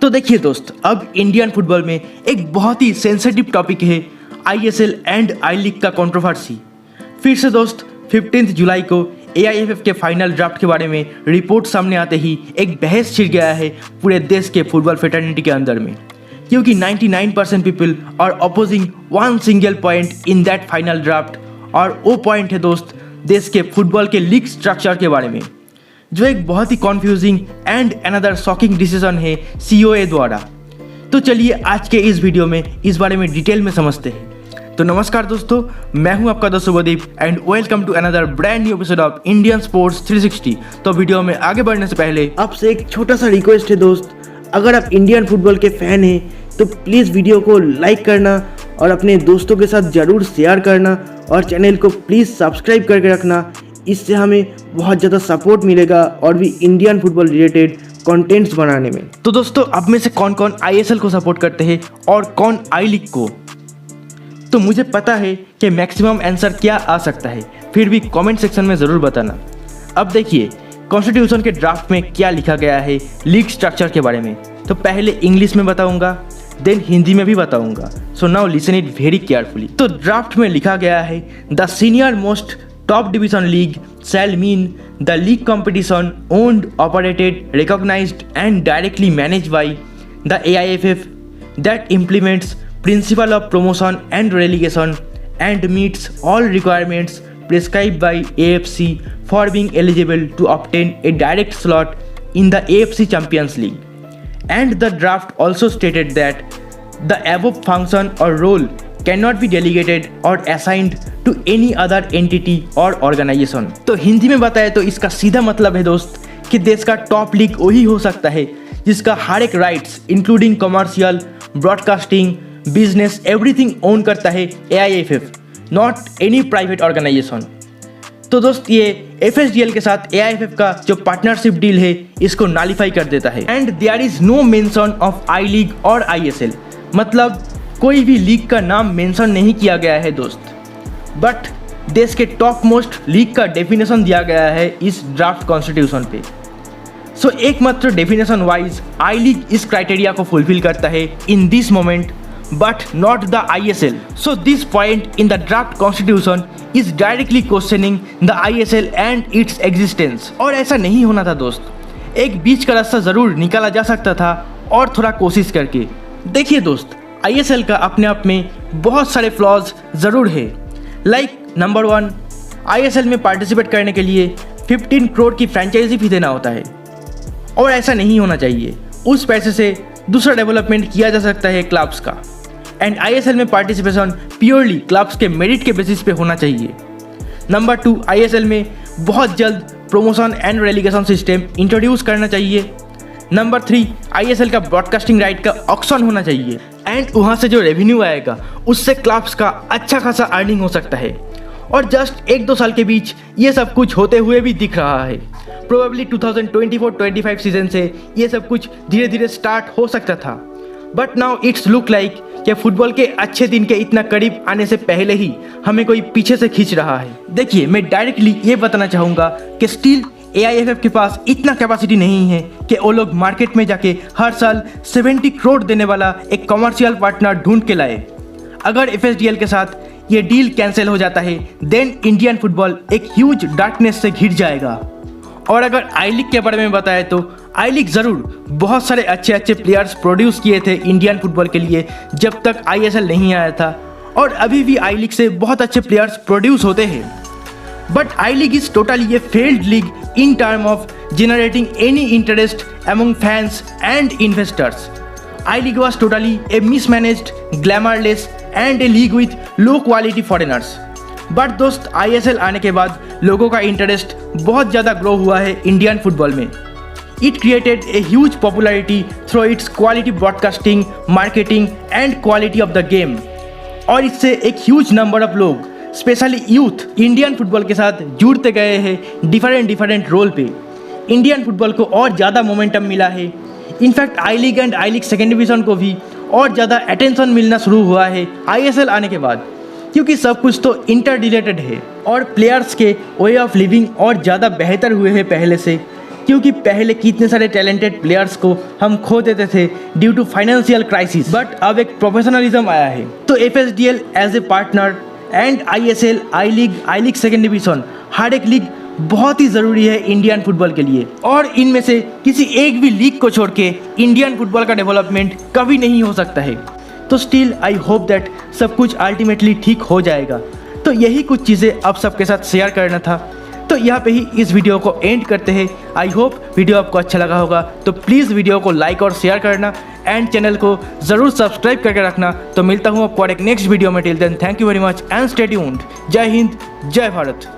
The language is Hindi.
तो देखिए दोस्त, अब इंडियन फुटबॉल में एक बहुत ही सेंसिटिव टॉपिक है आईएसएल एंड आई लीग का कंट्रोवर्सी। फिर से दोस्त 15 जुलाई को एआईएफएफ के फाइनल ड्राफ्ट के बारे में रिपोर्ट सामने आते ही एक बहस छिड़ गया है पूरे देश के फुटबॉल फेटर्निटी के अंदर में, क्योंकि 99% people are opposing one single point in that final draft, और वो पॉइंट है दोस्त देश के फुटबॉल के लीग स्ट्रक्चर के बारे में, जो एक बहुत ही confusing and another shocking decision है सीओए द्वारा। तो चलिए आज के इस वीडियो में इस बारे में डिटेल में समझते हैं। तो नमस्कार दोस्तों, मैं हूं आपका दोस्त Shubhdeep and welcome to another brand new episode of Indian sports 360। तो वीडियो में आगे बढ़ने से पहले आपसे एक छोटा सा रिक्वेस्ट है दोस्त, अगर आप इंडियन फुटबॉल के फैन हैं तो प्लीज़ वीडियो को लाइक करना और अपने दोस्तों के साथ ज़रूर शेयर करना और चैनल को प्लीज़ सब्सक्राइब करके रखना। इससे हमें बहुत ज़्यादा सपोर्ट मिलेगा और भी इंडियन फुटबॉल रिलेटेड कंटेंट्स बनाने में। तो दोस्तों, अब में से कौन कौन आईएसएल को सपोर्ट करते हैं और कौन आई लीग को, तो मुझे पता है कि मैक्सिमम आंसर क्या आ सकता है, फिर भी कमेंट सेक्शन में ज़रूर बताना। अब देखिए कॉन्स्टिट्यूशन के ड्राफ्ट में क्या लिखा गया है लीग स्ट्रक्चर के बारे में। तो पहले इंग्लिश में बताऊंगा, देन हिंदी में भी बताऊंगा। So now listen it very carefully. तो ड्राफ्ट में लिखा गया है the senior most top division league shall mean the league competition owned, operated, recognized and directly managed by the AIFF that implements principle of promotion and relegation and meets all requirements prescribed by AFC for being eligible to obtain a direct slot in the AFC Champions League. And the draft also stated that the above function or role cannot be delegated or assigned to any other entity or organization। तो हिंदी में बताए तो इसका सीधा मतलब है दोस्त कि देश का टॉप लीग वही हो सकता है जिसका हर एक rights including commercial, broadcasting, business, everything own करता है AIFF, not any private organisation. तो दोस्त ये एफएसडीएल के साथ एआईएफएफ का जो पार्टनरशिप डील है इसको नॉलिफाई कर देता है। And there is no mention of I League और आईएसएल, मतलब कोई भी लीग का नाम मेंशन नहीं किया गया है दोस्त, बट देश के टॉप मोस्ट लीग का डेफिनेशन दिया गया है इस ड्राफ्ट कॉन्स्टिट्यूशन पे। सो एकमात्र डेफिनेशन वाइज आई लीग इस क्राइटेरिया को फुलफिल करता है in this moment, but not the ISL. So this point in the draft constitution is directly questioning the ISL and its existence. और ऐसा नहीं होना था दोस्त, एक बीच का रास्ता ज़रूर निकाला जा सकता था और थोड़ा कोशिश करके। देखिए दोस्त, आईएसएल का अपने आप में बहुत सारे फ्लॉज ज़रूर है। लाइक नंबर 1, आईएसएल में पार्टिसिपेट करने के लिए 15 करोड़ की फ्रेंचाइजी फी देना होता है, और ऐसा नहीं होना चाहिए। उस पैसे से दूसरा डेवलपमेंट किया जा सकता है क्लब्स का। एंड आईएसएल में पार्टिसिपेशन प्योरली क्लब्स के मेरिट के बेसिस पे होना चाहिए। नंबर 2, आईएसएल में बहुत जल्द promotion and relegation system introduce करना चाहिए। नंबर 3, आईएसएल का ब्रॉडकास्टिंग राइट का ऑक्शन होना चाहिए एंड वहाँ से जो रेवेन्यू आएगा उससे क्लब्स का अच्छा खासा अर्निंग हो सकता है। और जस्ट 1-2 साल के बीच ये सब कुछ होते हुए भी दिख रहा है। प्रोबेबली 2024-25 सीजन से ये सब कुछ धीरे धीरे स्टार्ट हो सकता था, but now it's look like कि फुटबॉल के अच्छे दिन के इतना करीब आने से पहले ही हमें कोई पीछे से खींच रहा है। देखिए, मैं डायरेक्टली ये बताना चाहूँगा कि स्टिल एआईएफएफ के पास इतना कैपेसिटी नहीं है कि वो लोग मार्केट में जाके हर साल 70 करोड़ देने वाला एक कमर्शियल पार्टनर ढूंढ के लाए। अगर एफएसडीएल के साथ ये डील कैंसिल हो जाता है देन इंडियन फुटबॉल एक ह्यूज डार्कनेस से घिर जाएगा। और अगर आई लीग के बारे में बताए तो आई लीग ज़रूर बहुत सारे अच्छे अच्छे प्लेयर्स प्रोड्यूस किए थे इंडियन फुटबॉल के लिए जब तक आईएसएल नहीं आया था, और अभी भी आई लीग से बहुत अच्छे प्लेयर्स प्रोड्यूस होते हैं। But I-League is totally a failed league in terms of generating any interest among fans and investors. I-League was totally a mismanaged, glamourless and a league with low quality foreigners. But दोस्त, ISL आने के बाद लोगों का इंटरेस्ट बहुत ज़्यादा ग्रो हुआ है इंडियन फुटबॉल में। It created a huge popularity through its quality broadcasting, marketing and quality of the game. और इससे एक huge number of लोग स्पेशली यूथ इंडियन फुटबॉल के साथ जुड़ते गए हैं डिफरेंट रोल पे। इंडियन फुटबॉल को और ज़्यादा मोमेंटम मिला है। In fact I league and I league second division को भी और ज़्यादा अटेंशन मिलना शुरू हुआ है आईएसएल आने के बाद, क्योंकि सब कुछ तो इंटर रिलेटेड है और प्लेयर्स के वे ऑफ लिविंग और ज़्यादा बेहतर हुए हैं पहले से। क्योंकि पहले कितने सारे टैलेंटेड प्लेयर्स को हम खो देते थे due to financial crisis, but अब एक प्रोफेशनलिज्म आया है। तो FSDL as a partner and ISL, I league second division, हर एक लीग बहुत ही ज़रूरी है इंडियन फुटबॉल के लिए। और इनमें से किसी एक भी लीग को छोड़ के इंडियन फुटबॉल का डेवलपमेंट कभी नहीं हो सकता है। तो स्टिल आई होप दैट सब कुछ अल्टीमेटली ठीक हो जाएगा। तो यही कुछ चीज़ें अब सबके साथ शेयर करना था। तो यहाँ पे ही इस वीडियो को एंड करते हैं। आई होप वीडियो आपको अच्छा लगा होगा, तो प्लीज़ वीडियो को लाइक और शेयर करना एंड चैनल को ज़रूर सब्सक्राइब करके रखना। तो मिलता हूँ आपको एक नेक्स्ट वीडियो में। Till then thank you very much and stay tuned. जय हिंद, जय भारत।